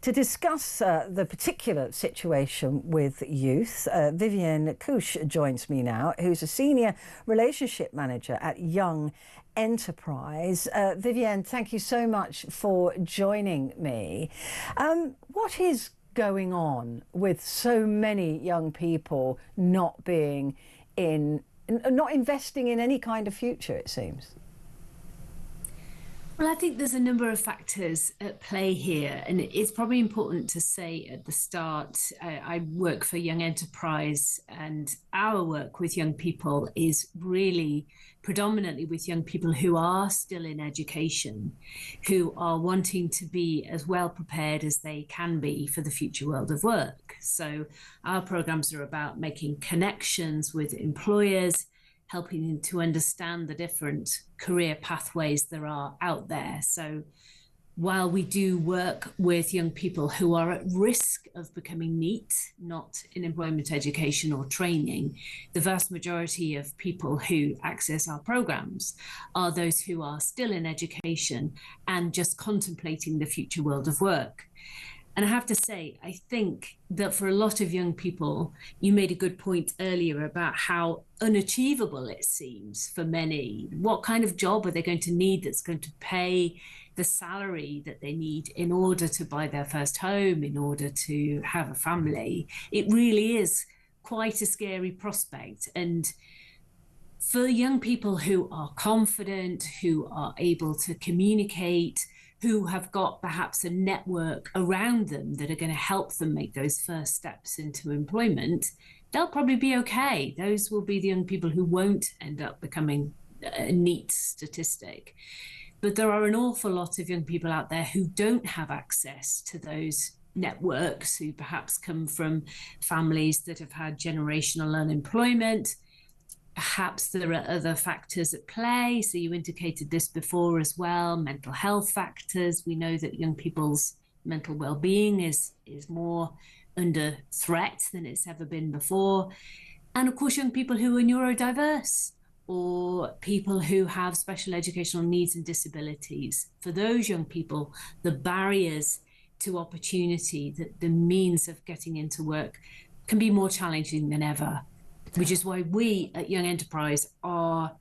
To discuss the particular situation with youth, Viv Couche joins me now, who's a Senior Relationship Manager at Young Enterprise. Vivienne, thank you so much for joining me. What is going on with so many young people not investing in any kind of future, it seems? Well, I think there's a number of factors at play here, and it's probably important to say at the start, I work for Young Enterprise, and our work with young people is really predominantly with young people who are still in education, who are wanting to be as well prepared as they can be for the future world of work. So our programs are about making connections with employers, helping them to understand the different career pathways there are out there. So while we do work with young people who are at risk of becoming NEET, not in employment, education or training, the vast majority of people who access our programs are those who are still in education and just contemplating the future world of work. And I have to say, I think that for a lot of young people, you made a good point earlier about how unachievable it seems for many. What kind of job are they going to need that's going to pay the salary that they need in order to buy their first home, in order to have a family? It really is quite a scary prospect. And for young people who are confident, who are able to communicate, who have got perhaps a network around them that are going to help them make those first steps into employment, they'll probably be okay. Those will be the young people who won't end up becoming a NEET statistic. But there are an awful lot of young people out there who don't have access to those networks, who perhaps come from families that have had generational unemployment. Perhaps there are other factors at play. So you indicated this before as well, mental health factors. We know that young people's mental well-being is more under threat than it's ever been before. And of course, young people who are neurodiverse or people who have special educational needs and disabilities. For those young people, the barriers to opportunity, the means of getting into work can be more challenging than ever. Which is why we at Young Enterprise our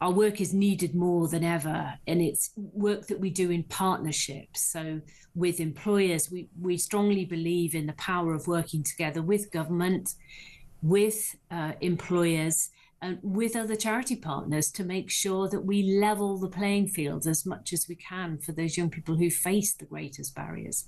work is needed more than ever. And it's work that we do in partnerships. So with employers, we strongly believe in the power of working together with government, with employers, and with other charity partners to make sure that we level the playing field as much as we can for those young people who face the greatest barriers.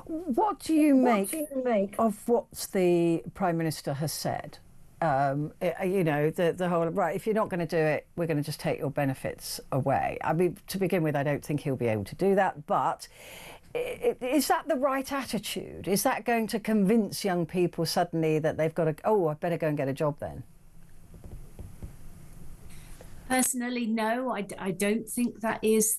What do you make of what the Prime Minister has said? You know, the whole, right, if you're not going to do it, we're going to just take your benefits away. I mean, to begin with, I don't think he'll be able to do that, but is that the right attitude? Is that going to convince young people suddenly that they've got to, oh, I better go and get a job then? Personally, no, I don't think that is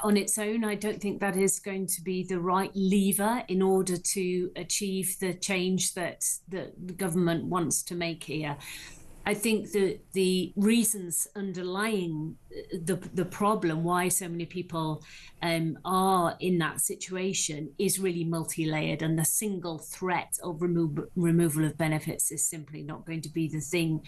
on its own, I don't think that is going to be the right lever in order to achieve the change that the government wants to make here. I think that the reasons underlying the problem, why so many people are in that situation, is really multi-layered, and the single threat of removal of benefits is simply not going to be the thing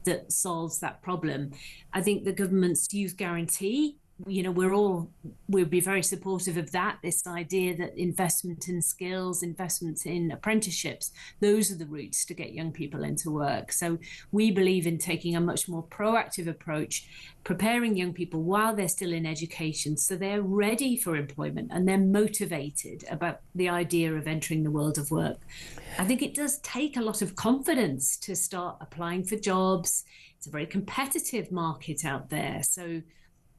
that solves that problem. I think the government's youth guarantee, you know, we'll be very supportive of that, this idea that investment in skills, investment in apprenticeships, those are the routes to get young people into work. So we believe in taking a much more proactive approach, preparing young people while they're still in education so they're ready for employment and they're motivated about the idea of entering the world of work. I think it does take a lot of confidence to start applying for jobs. It's a very competitive market out there. So,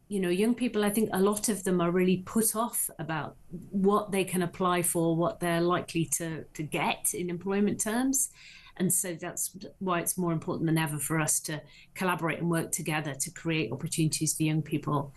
you know, young people, I think a lot of them are really put off about what they can apply for, what they're likely to get in employment terms. And so that's why it's more important than ever for us to collaborate and work together to create opportunities for young people.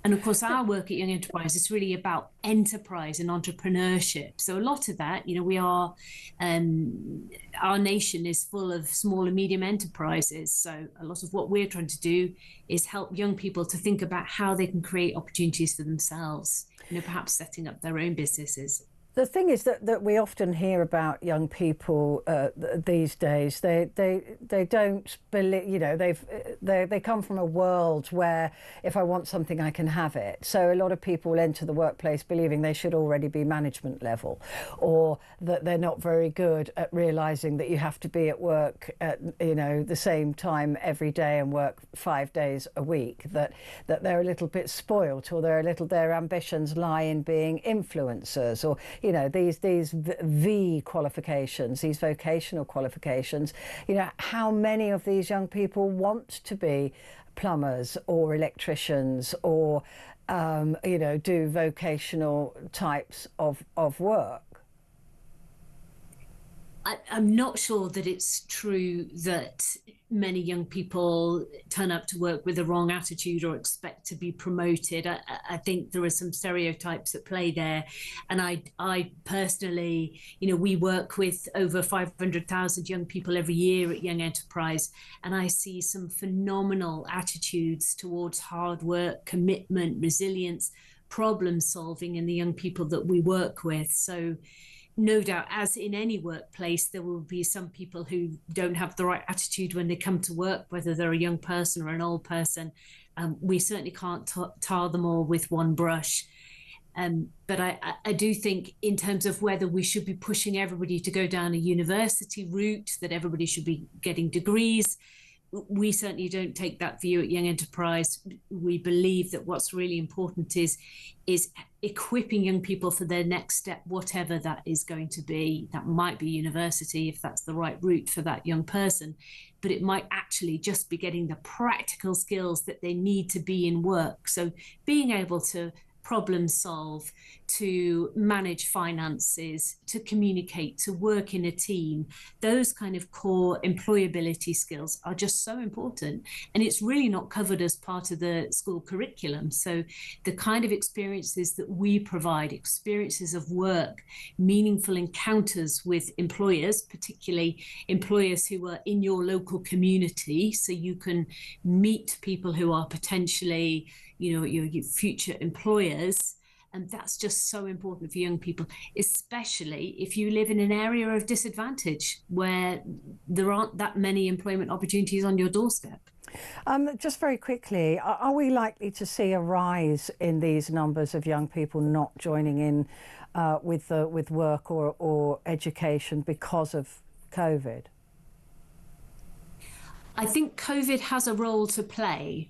And of course, our work at Young Enterprise is really about enterprise and entrepreneurship. So a lot of that, you know, we are, our nation is full of small and medium enterprises. So a lot of what we're trying to do is help young people to think about how they can create opportunities for themselves, you know, perhaps setting up their own businesses. The thing is that we often hear about young people these days. They don't believe, you know, they come from a world where if I want something, I can have it. So a lot of people enter the workplace believing they should already be management level, or that they're not very good at realising that you have to be at work at, you know, the same time every day and work 5 days a week. That they're a little bit spoilt, or their ambitions lie in being influencers, or, you know, these V qualifications, these vocational qualifications. You know, how many of these young people want to be plumbers or electricians, or you know, do vocational types of work? I'm not sure that it's true that many young people turn up to work with the wrong attitude or expect to be promoted. I think there are some stereotypes at play there. And I personally, you know, we work with over 500,000 young people every year at Young Enterprise, and I see some phenomenal attitudes towards hard work, commitment, resilience, problem solving in the young people that we work with. So no doubt, as in any workplace, there will be some people who don't have the right attitude when they come to work, whether they're a young person or an old person. We certainly can't tar them all with one brush. But I do think, in terms of whether we should be pushing everybody to go down a university route, that everybody should be getting degrees, we certainly don't take that view at Young Enterprise. We believe that what's really important is equipping young people for their next step, whatever that is going to be. That might be university, if that's the right route for that young person, but it might actually just be getting the practical skills that they need to be in work. So being able to problem solve, to manage finances, to communicate, to work in a team, those kind of core employability skills are just so important. And it's really not covered as part of the school curriculum. So the kind of experiences that we provide, experiences of work, meaningful encounters with employers, particularly employers who are in your local community, so you can meet people who are potentially, you know, your future employers. And that's just so important for young people, especially if you live in an area of disadvantage where there aren't that many employment opportunities on your doorstep. Just very quickly, are we likely to see a rise in these numbers of young people not joining in with work or education because of COVID? I think COVID has a role to play.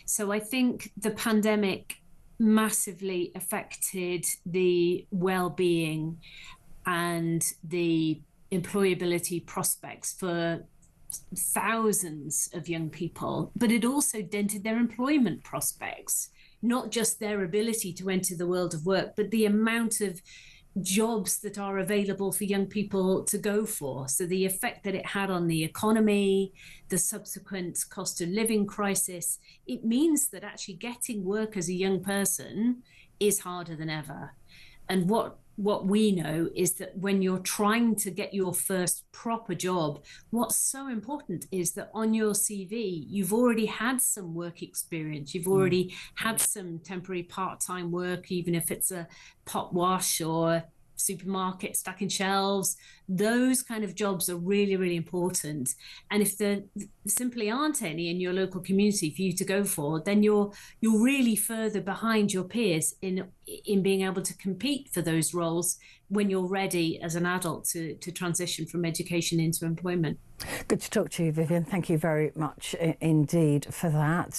So I think the pandemic massively affected the well-being and the employability prospects for thousands of young people, but it also dented their employment prospects, not just their ability to enter the world of work, but the amount of jobs that are available for young people to go for. So the effect that it had on the economy, the subsequent cost of living crisis, it means that actually getting work as a young person is harder than ever. And what we know is that when you're trying to get your first proper job, what's so important is that on your CV, you've already had some work experience. You've already had some temporary part-time work, even if it's a pot wash or supermarket stacking shelves. Those kind of jobs are really, really important. And if there simply aren't any in your local community for you to go for, then you're really further behind your peers in being able to compete for those roles when you're ready as an adult to transition from education into employment. Good to talk to you, Vivian. Thank you very much indeed for that.